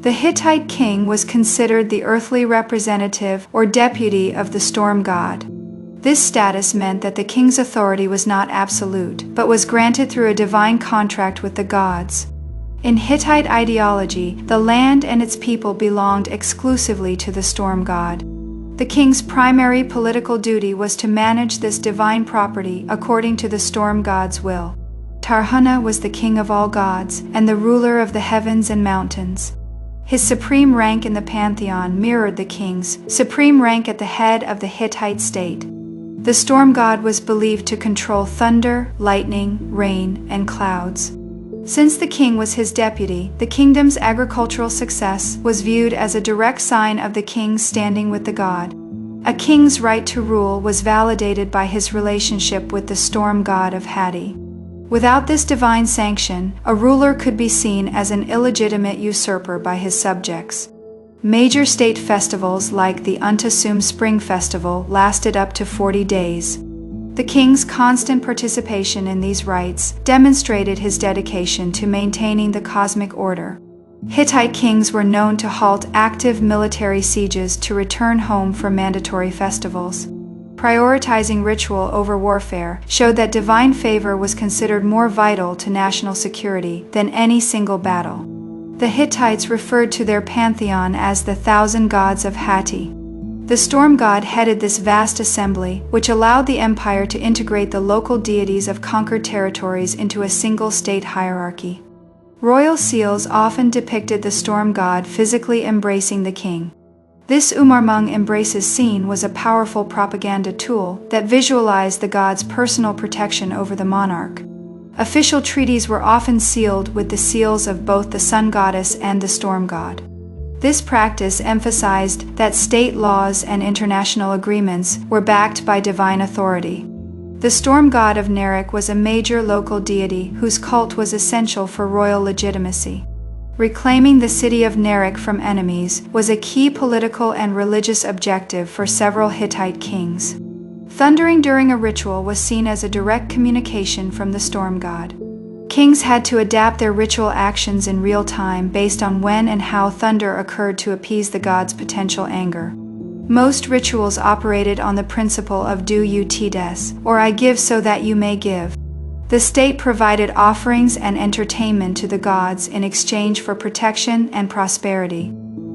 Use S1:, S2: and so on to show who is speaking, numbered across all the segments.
S1: The Hittite king was considered the earthly representative or deputy of the storm god. This status meant that the king's authority was not absolute, but was granted through a divine contract with the gods. In Hittite ideology, the land and its people belonged exclusively to the storm god. The king's primary political duty was to manage this divine property according to the storm god's will. Tarhuna was the king of all gods and the ruler of the heavens and mountains. His supreme rank in the pantheon mirrored the king's supreme rank at the head of the Hittite state. The storm god was believed to control thunder, lightning, rain, and clouds. Since the king was his deputy, the kingdom's agricultural success was viewed as a direct sign of the king's standing with the god. A king's right to rule was validated by his relationship with the storm god of Hatti. Without this divine sanction, a ruler could be seen as an illegitimate usurper by his subjects. Major state festivals like the Untasum Spring Festival lasted up to 40 days. The king's constant participation in these rites demonstrated his dedication to maintaining the cosmic order. Hittite kings were known to halt active military sieges to return home for mandatory festivals. Prioritizing ritual over warfare showed that divine favor was considered more vital to national security than any single battle. The Hittites referred to their pantheon as the 1,000 gods of Hatti. The storm god headed this vast assembly, which allowed the empire to integrate the local deities of conquered territories into a single state hierarchy. Royal seals often depicted the storm god physically embracing the king. This Umarmung embraces scene was a powerful propaganda tool that visualized the god's personal protection over the monarch. Official treaties were often sealed with the seals of both the sun goddess and the storm god. This practice emphasized that state laws and international agreements were backed by divine authority. The storm god of Nerek was a major local deity whose cult was essential for royal legitimacy. Reclaiming the city of Nerek from enemies was a key political and religious objective for several Hittite kings. Thundering during a ritual was seen as a direct communication from the storm god. Kings had to adapt their ritual actions in real time based on when and how thunder occurred to appease the god's potential anger. Most rituals operated on the principle of do ut des, or I give so that you may give. The state provided offerings and entertainment to the gods in exchange for protection and prosperity.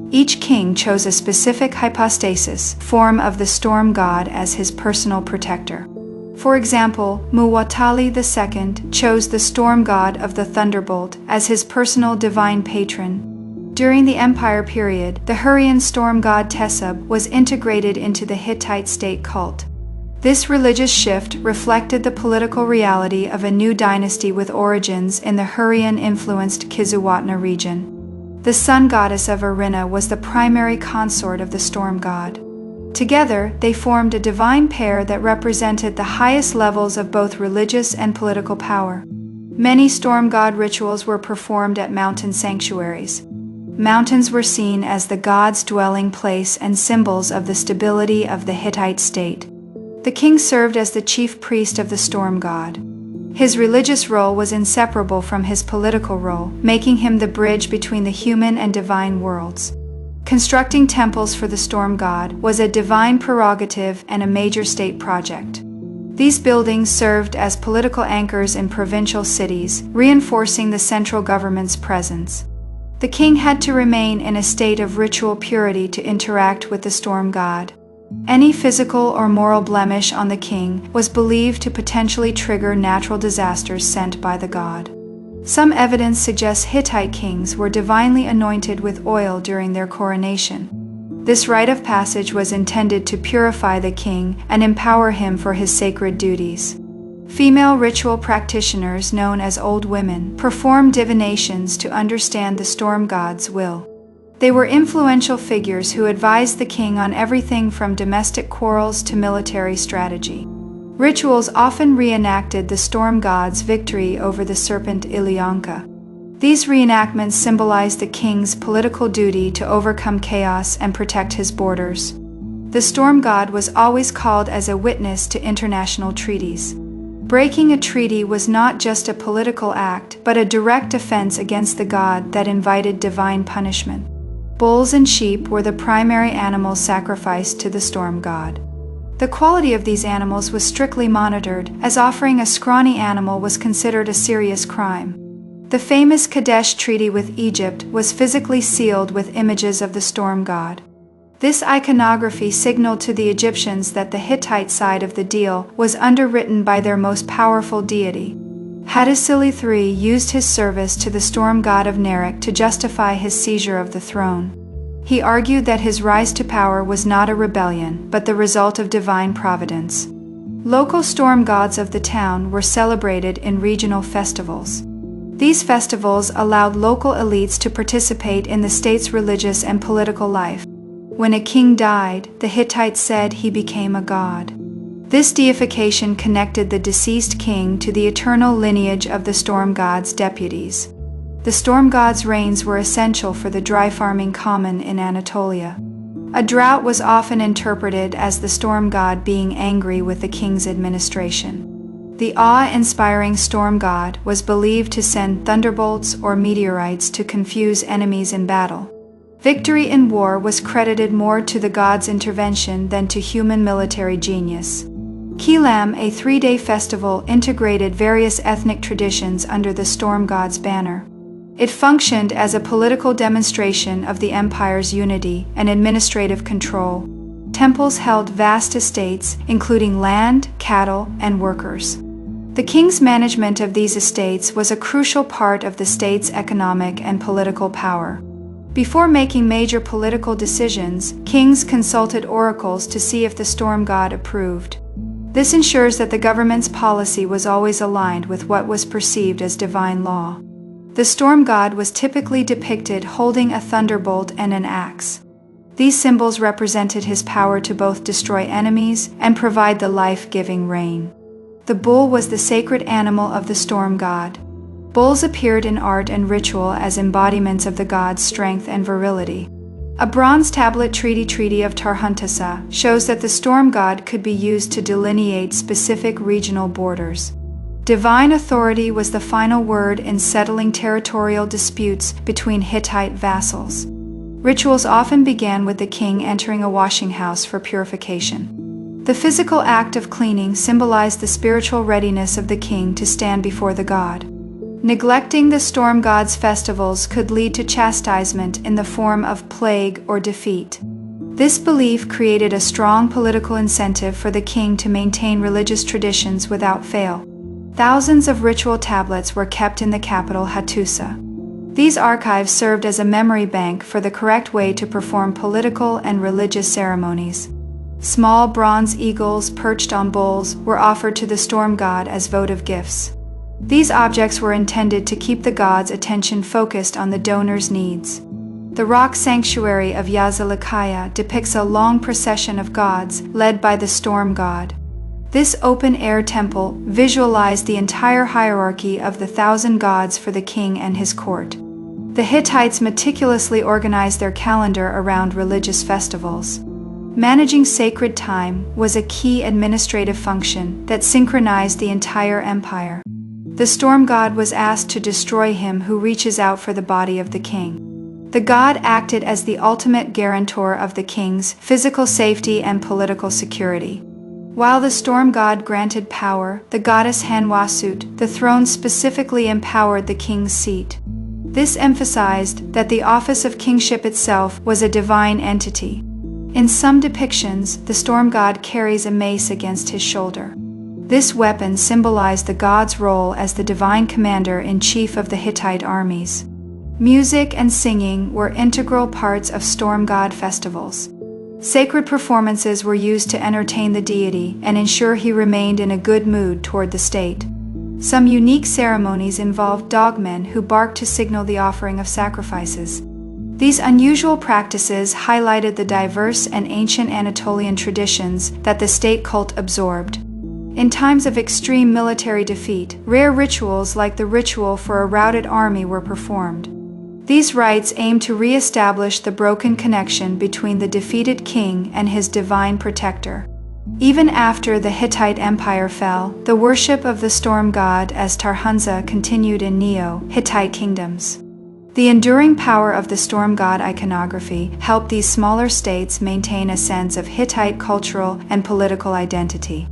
S1: Each king chose a specific hypostasis, form of the storm god, as his personal protector. For example, Muwatalli II chose the storm god of the thunderbolt as his personal divine patron. During the empire period, the Hurrian storm god Teshub was integrated into the Hittite state cult. This religious shift reflected the political reality of a new dynasty with origins in the Hurrian-influenced Kizzuwatna region. The sun goddess of Irina was the primary consort of the storm god. Together, they formed a divine pair that represented the highest levels of both religious and political power. Many storm god rituals were performed at mountain sanctuaries. Mountains were seen as the god's dwelling place and symbols of the stability of the Hittite state. The king served as the chief priest of the storm god. His religious role was inseparable from his political role, making him the bridge between the human and divine worlds. Constructing temples for the storm god was a divine prerogative and a major state project. These buildings served as political anchors in provincial cities, reinforcing the central government's presence. The king had to remain in a state of ritual purity to interact with the storm god. Any physical or moral blemish on the king was believed to potentially trigger natural disasters sent by the god. Some evidence suggests Hittite kings were divinely anointed with oil during their coronation. This rite of passage was intended to purify the king and empower him for his sacred duties. Female ritual practitioners, known as old women, performed divinations to understand the storm god's will. They were influential figures who advised the king on everything from domestic quarrels to military strategy. Rituals often reenacted the storm god's victory over the serpent Ilyanka. These reenactments symbolized the king's political duty to overcome chaos and protect his borders. The storm god was always called as a witness to international treaties. Breaking a treaty was not just a political act, but a direct offense against the god that invited divine punishment. Bulls and sheep were the primary animals sacrificed to the storm god. The quality of these animals was strictly monitored, as offering a scrawny animal was considered a serious crime. The famous Kadesh Treaty with Egypt was physically sealed with images of the storm god. This iconography signaled to the Egyptians that the Hittite side of the deal was underwritten by their most powerful deity. Hattusili III used his service to the storm god of Nerik to justify his seizure of the throne. He argued that his rise to power was not a rebellion, but the result of divine providence. Local storm gods of the town were celebrated in regional festivals. These festivals allowed local elites to participate in the state's religious and political life. When a king died, the Hittites said he became a god. This deification connected the deceased king to the eternal lineage of the storm god's deputies. The storm god's rains were essential for the dry farming common in Anatolia. A drought was often interpreted as the storm god being angry with the king's administration. The awe-inspiring storm god was believed to send thunderbolts or meteorites to confuse enemies in battle. Victory in war was credited more to the god's intervention than to human military genius. Kilam, a 3-day festival, integrated various ethnic traditions under the storm god's banner. It functioned as a political demonstration of the empire's unity and administrative control. Temples held vast estates, including land, cattle, and workers. The king's management of these estates was a crucial part of the state's economic and political power. Before making major political decisions, kings consulted oracles to see if the storm god approved. This ensures that the government's policy was always aligned with what was perceived as divine law. The storm god was typically depicted holding a thunderbolt and an axe. These symbols represented his power to both destroy enemies and provide the life-giving rain. The bull was the sacred animal of the storm god. Bulls appeared in art and ritual as embodiments of the god's strength and virility. A bronze tablet Treaty of Tarhuntassa shows that the storm god could be used to delineate specific regional borders. Divine authority was the final word in settling territorial disputes between Hittite vassals. Rituals often began with the king entering a washing house for purification. The physical act of cleaning symbolized the spiritual readiness of the king to stand before the god. Neglecting the storm god's festivals could lead to chastisement in the form of plague or defeat. This belief created a strong political incentive for the king to maintain religious traditions without fail. Thousands of ritual tablets were kept in the capital Hattusa. These archives served as a memory bank for the correct way to perform political and religious ceremonies. Small bronze eagles perched on bulls were offered to the storm god as votive gifts. These objects were intended to keep the god's attention focused on the donor's needs. The rock sanctuary of Yazilikaya depicts a long procession of gods led by the storm god. This open-air temple visualized the entire hierarchy of the 1,000 gods for the king and his court. The Hittites meticulously organized their calendar around religious festivals. Managing sacred time was a key administrative function that synchronized the entire empire. The storm god was asked to destroy him who reaches out for the body of the king. The god acted as the ultimate guarantor of the king's physical safety and political security. While the storm god granted power, the goddess Hanwasut, the throne, specifically empowered the king's seat. This emphasized that the office of kingship itself was a divine entity. In some depictions, the storm god carries a mace against his shoulder. This weapon symbolized the god's role as the divine commander-in-chief of the Hittite armies. Music and singing were integral parts of storm god festivals. Sacred performances were used to entertain the deity and ensure he remained in a good mood toward the state. Some unique ceremonies involved dogmen who barked to signal the offering of sacrifices. These unusual practices highlighted the diverse and ancient Anatolian traditions that the state cult absorbed. In times of extreme military defeat, rare rituals like the ritual for a routed army were performed. These rites aimed to re-establish the broken connection between the defeated king and his divine protector. Even after the Hittite Empire fell, the worship of the storm god as Tarhuntsa continued in Neo-Hittite kingdoms. The enduring power of the storm god iconography helped these smaller states maintain a sense of Hittite cultural and political identity.